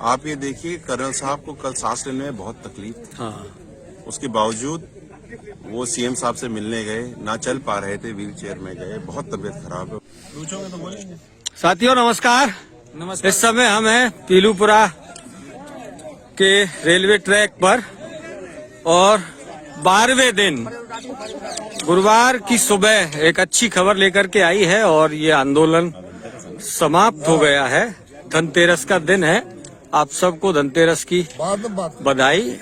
आप ये देखिए, कर्नल साहब को कल सांस लेने में बहुत तकलीफ थी। हाँ। उसके बावजूद वो सीएम साहब से मिलने गए, ना चल पा रहे थे, व्हील चेयर में गए, बहुत तबीयत खराब है। पूछोगे तो बोलेंगे। साथियों नमस्कार। इस समय हम हैं पीलूपुरा के रेलवे ट्रैक पर और 12वें दिन गुरुवार की सुबह एक अच्छी खबर लेकर के आई है और ये आंदोलन समाप्त हो गया है। धनतेरस का दिन है, आप सबको धनतेरस की बधाई।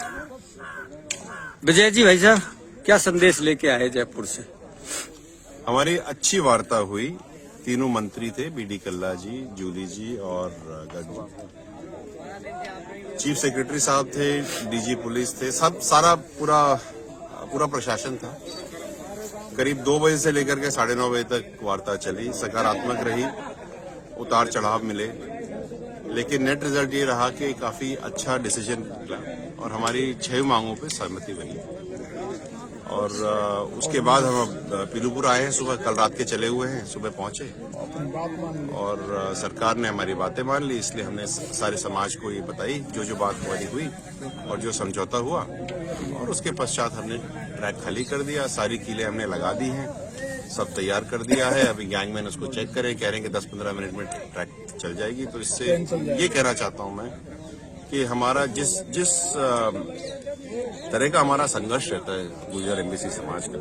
विजय जी, भाई साहब क्या संदेश लेके आए जयपुर से? हमारी अच्छी वार्ता हुई। तीनों मंत्री थे, बीडी कल्ला जी, जूली जी और गर्ग जी। चीफ सेक्रेटरी साहब थे, डीजी पुलिस थे, सब सारा पूरा प्रशासन था। करीब 2 बजे से लेकर के 9:30 बजे तक वार्ता चली। सकारात्मक रही, उतार चढ़ाव मिले, लेकिन नेट रिजल्ट ये रहा कि काफी अच्छा डिसीजन निकला और हमारी 6 मांगों पे सहमति बनी। और उसके बाद हम पीलूपुरा आए हैं। सुबह कल रात के चले हुए हैं, सुबह पहुंचे और सरकार ने हमारी बातें मान ली। इसलिए हमने सारे समाज को ये बताई जो बात हमारी हुई और जो समझौता हुआ, और उसके पश्चात हमने ट्रैक खाली कर दिया। सारी कीलें हमने लगा दी हैं, सब तैयार कर दिया है। अभी गैंगमैन उसको चेक करें, कह रहे हैं कि 10-15 मिनट में ट्रैक चल जाएगी। तो इससे ये कहना चाहता हूं मैं कि हमारा जिस तरह का हमारा संघर्ष रहता है गुर्जर एमबीसी समाज का,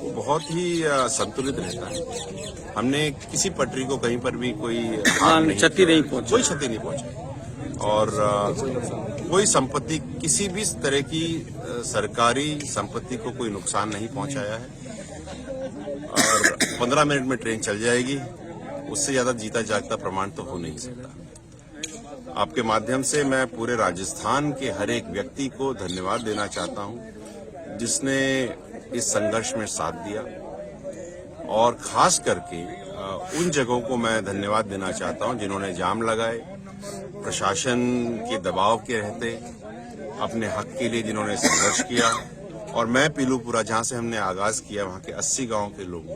वो बहुत ही संतुलित रहता है। हमने किसी पटरी को कहीं पर भी कोई क्षति नहीं पहुंची, कोई क्षति नहीं पहुंची और कोई संपत्ति, किसी भी तरह की सरकारी संपत्ति को कोई नुकसान नहीं पहुंचाया है। और 15 मिनट में ट्रेन चल जाएगी। उससे ज्यादा जीता जागता प्रमाण तो हो नहीं सकता। आपके माध्यम से मैं पूरे राजस्थान के हर एक व्यक्ति को धन्यवाद देना चाहता हूं जिसने इस संघर्ष में साथ दिया, और खास करके उन जगहों को मैं धन्यवाद देना चाहता हूं जिन्होंने जाम लगाए, प्रशासन के दबाव के रहते अपने हक के लिए जिन्होंने संघर्ष किया। और मैं पीलूपुरा, जहां से हमने आगाज किया, वहां के 80 गांव के लोगों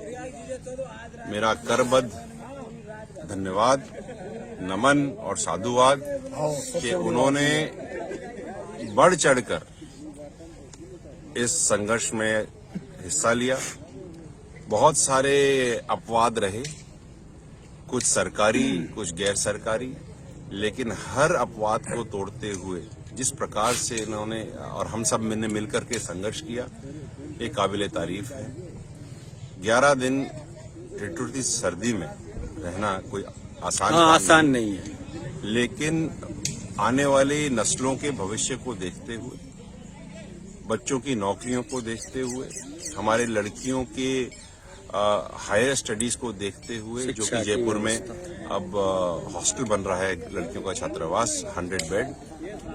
मेरा करबद्ध धन्यवाद, नमन और साधुवाद कि उन्होंने बढ़ चढ़कर इस संघर्ष में हिस्सा लिया। बहुत सारे अपवाद रहे, कुछ सरकारी कुछ गैर सरकारी, लेकिन हर अपवाद को तोड़ते हुए जिस प्रकार से इन्होंने और हम सब ने मिलकर के संघर्ष किया, ये काबिले तारीफ है। 11 दिन ठिठुरती सर्दी में रहना कोई आसान नहीं है, लेकिन आने वाली नस्लों के भविष्य को देखते हुए, बच्चों की नौकरियों को देखते हुए, हमारे लड़कियों के हायर स्टडीज को देखते हुए, जो कि जयपुर में अब हॉस्टल बन रहा है, लड़कियों का छात्रावास 100 बेड,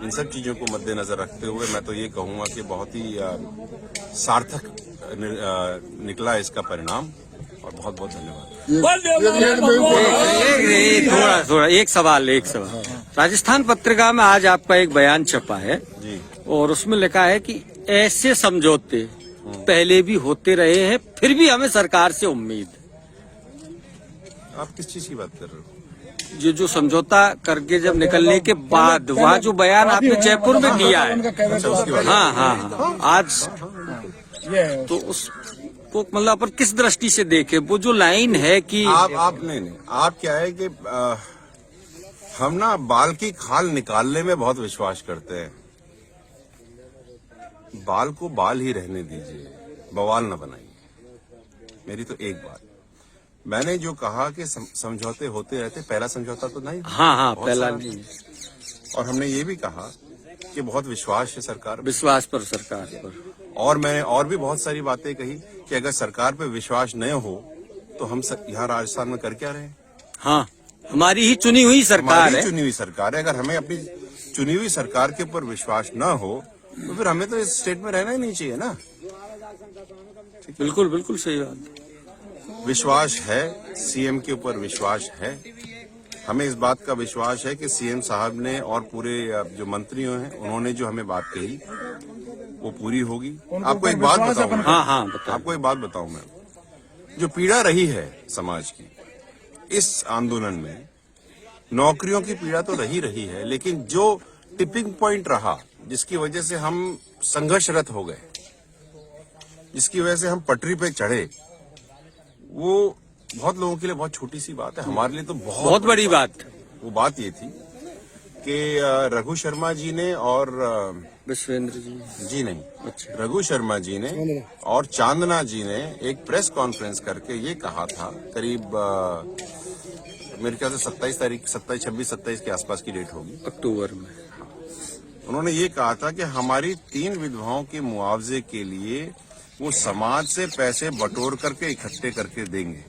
इन सब चीजों को मद्देनजर रखते हुए मैं तो ये कहूंगा कि बहुत ही सार्थक निकला इसका परिणाम, और बहुत बहुत धन्यवाद। थोड़ा एक सवाल। राजस्थान पत्रिका में आज आपका एक बयान छपा है जी, और उसमें लिखा है कि ऐसे समझौते पहले भी होते रहे हैं, फिर भी हमें सरकार से उम्मीद। आप किस चीज की बात कर रहे हो? जो समझौता करके जब निकलने के बाद वहाँ जो बयान आपने जयपुर में दिया है, हाँ, आज तो उस वो मतलब अपन किस दृष्टि से देखे वो जो लाइन है कि आप नहीं, आप क्या है कि हम ना बाल की खाल निकालने में बहुत विश्वास करते हैं। बाल को बाल ही रहने दीजिए, बवाल न बनाइए। मेरी तो एक बात, मैंने जो कहा कि समझौते होते रहते, पहला समझौता तो नहीं। हाँ, पहला नहीं। और हमने ये भी कहा कि बहुत विश्वास है सरकार पर। और मैंने और भी बहुत सारी बातें कही कि अगर सरकार पे विश्वास न हो तो हम यहाँ राजस्थान में कर क्या रहे हैं? हाँ, हमारी ही चुनी हुई सरकार है। चुनी हुई सरकार है। अगर हमें अपनी चुनी हुई सरकार के ऊपर विश्वास न हो तो फिर हमें तो इस स्टेट में रहना ही नहीं चाहिए ना। बिल्कुल सही बात। विश्वास है, सीएम के ऊपर विश्वास है। हमें इस बात का विश्वास है कि सीएम साहब ने और पूरे जो मंत्रियों हैं उन्होंने जो हमें बात कही वो पूरी होगी। आपको एक बात बताऊं, आपको एक बात बताऊं मैं, जो पीड़ा रही है समाज की इस आंदोलन में, नौकरियों की पीड़ा तो रही है, लेकिन जो टिपिंग पॉइंट रहा, जिसकी वजह से हम संघर्षरत हो गए, जिसकी वजह से हम पटरी पे चढ़े, वो बहुत लोगों के लिए बहुत छोटी सी बात है। हमारे लिए तो बहुत बड़ी बात। वो बात ये थी कि रघु शर्मा जी ने और विश्वेंद्र जी नहीं, अच्छा, रघु शर्मा जी ने और चांदना जी ने एक प्रेस कॉन्फ्रेंस करके ये कहा था, करीब मेरे ख्याल से 26 के आसपास की डेट होगी, अक्टूबर में। उन्होंने ये कहा था कि हमारी 3 विधवाओं के मुआवजे के लिए वो समाज से पैसे बटोर करके इकट्ठे करके देंगे।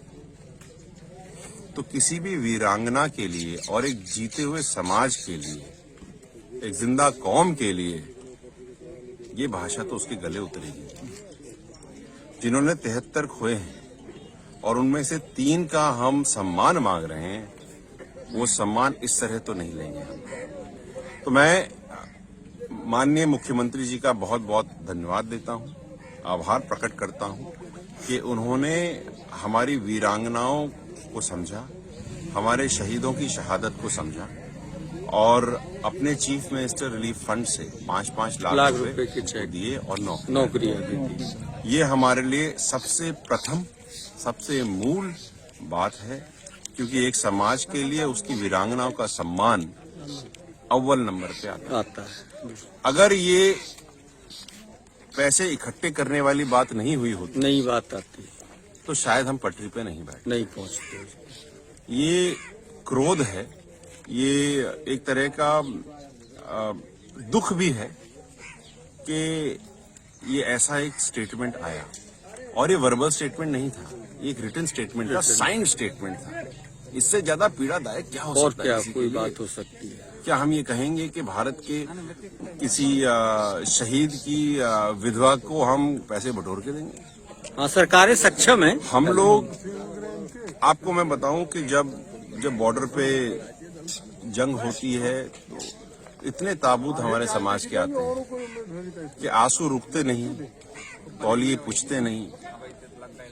तो किसी भी वीरांगना के लिए और एक जीते हुए समाज के लिए, एक जिंदा कौम के लिए, ये भाषा तो उसके गले उतरेगी। जिन्होंने 73 खोए हैं और उनमें से 3 का हम सम्मान मांग रहे हैं, वो सम्मान इस तरह तो नहीं लेंगे हम। तो मैं माननीय मुख्यमंत्री जी का बहुत बहुत धन्यवाद देता हूं, आभार प्रकट करता हूं कि उन्होंने हमारी वीरांगनाओं को समझा, हमारे शहीदों की शहादत को समझा और अपने चीफ मिनिस्टर रिलीफ फंड से 5-5 लाख रुपए के चेक दिए और नौकरियां भी दी। ये हमारे लिए सबसे प्रथम, सबसे मूल बात है, क्योंकि एक समाज के लिए उसकी वीरांगनाओं का सम्मान अव्वल नंबर पे आता है। अगर ये पैसे इकट्ठे करने वाली बात नहीं हुई होती, नई बात आती, तो शायद हम पटरी पे नहीं पहुंचते। ये क्रोध है, ये एक तरह का दुख भी है कि ये ऐसा एक स्टेटमेंट आया, और ये वर्बल स्टेटमेंट नहीं था, ये एक रिटन स्टेटमेंट था, साइंड स्टेटमेंट था। इससे ज्यादा पीड़ादायक क्या हो सकता है? और क्या कोई बात हो सकती है? क्या हम ये कहेंगे कि भारत के किसी शहीद की विधवा को हम पैसे बटोर के देंगे? हाँ, सरकारें सक्षम है। हम लोग, आपको मैं बताऊं कि जब बॉर्डर पे जंग होती है तो इतने ताबूत हमारे समाज के आते हैं कि आंसू रुकते नहीं, तौलिए पूछते नहीं,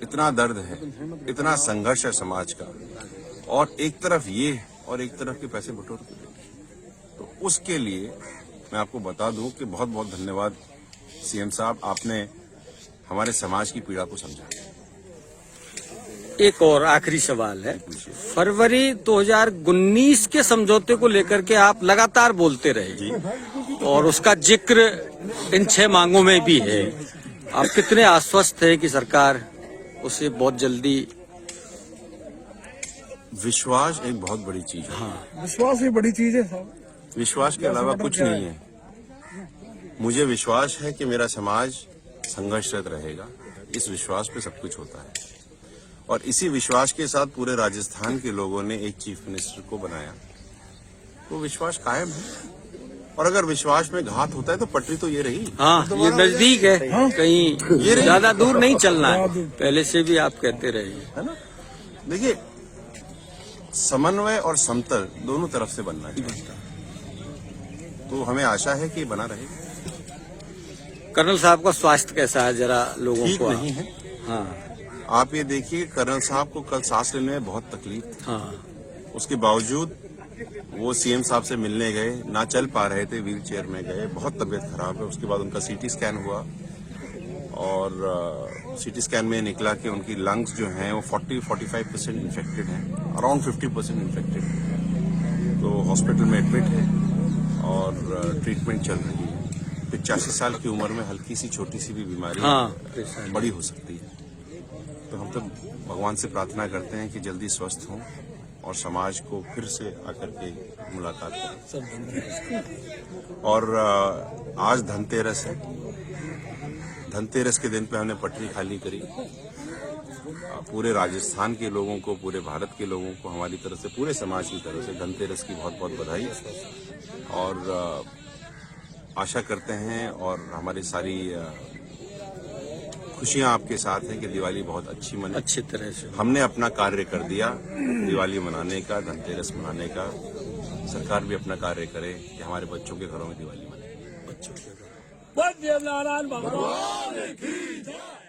इतना दर्द है, इतना संघर्ष है समाज का, और एक तरफ ये और एक तरफ के पैसे बटोर के। तो उसके लिए मैं आपको बता दूं कि बहुत बहुत धन्यवाद सीएम साहब, आपने हमारे समाज की पीड़ा को समझा। एक और आखिरी सवाल है, फरवरी 2019 के समझौते को लेकर के आप लगातार बोलते रहे और उसका जिक्र इन 6 मांगों में भी है। आप कितने आश्वस्त हैं कि सरकार उसे बहुत जल्दी? विश्वास एक बहुत बड़ी चीज है। हाँ, विश्वास ही बड़ी चीज है साहब। विश्वास के अलावा कुछ नहीं है। मुझे विश्वास है कि मेरा समाज संघर्षरत रहेगा, इस विश्वास पे सब कुछ होता है, और इसी विश्वास के साथ पूरे राजस्थान के लोगों ने एक चीफ मिनिस्टर को बनाया, तो विश्वास कायम है। और अगर विश्वास में घात होता है तो पटरी तो ये रही। हाँ, ये नजदीक है, कहीं ये ज्यादा दूर नहीं चलना है, पहले से भी आप कहते रहे, है ना। देखिए, समन्वय और समतल दोनों तरफ से बनना चाहिए, तो हमें आशा है कि बना रहेगा। कर्नल साहब का स्वास्थ्य कैसा है, जरा लोगों ठीक को? नहीं है। हाँ, आप ये देखिए, कर्नल साहब को कल सांस लेने में बहुत तकलीफ थी। हाँ, उसके बावजूद वो सीएम साहब से मिलने गए, ना चल पा रहे थे, व्हील चेयर में गए, बहुत तबीयत खराब है। उसके बाद उनका सीटी स्कैन हुआ और सीटी स्कैन में निकला कि उनकी लंग्स जो हैं वो 40-45% इन्फेक्टेड हैं, अराउंड 50% इन्फेक्टेड है। तो हॉस्पिटल में एडमिट है और ट्रीटमेंट चल रही है। 85 साल की उम्र में हल्की सी छोटी सी भी बीमारी बड़ी हो सकती है। तो हम तो भगवान से प्रार्थना करते हैं कि जल्दी स्वस्थ हों और समाज को फिर से आकर के मुलाकात करें। और आज धनतेरस है, धनतेरस के दिन पे हमने पटरी खाली करी। पूरे राजस्थान के लोगों को, पूरे भारत के लोगों को हमारी तरफ से, पूरे समाज की तरफ से धनतेरस की बहुत बहुत बधाई, और आशा करते हैं और हमारी सारी खुशियां आपके साथ हैं कि दिवाली बहुत अच्छी मने, अच्छी तरह से। हमने हमने अपना कार्य कर दिया दिवाली मनाने का, धनतेरस मनाने का। सरकार भी अपना कार्य करे कि हमारे बच्चों के घरों में दिवाली मने। नारायण भगवान की जय।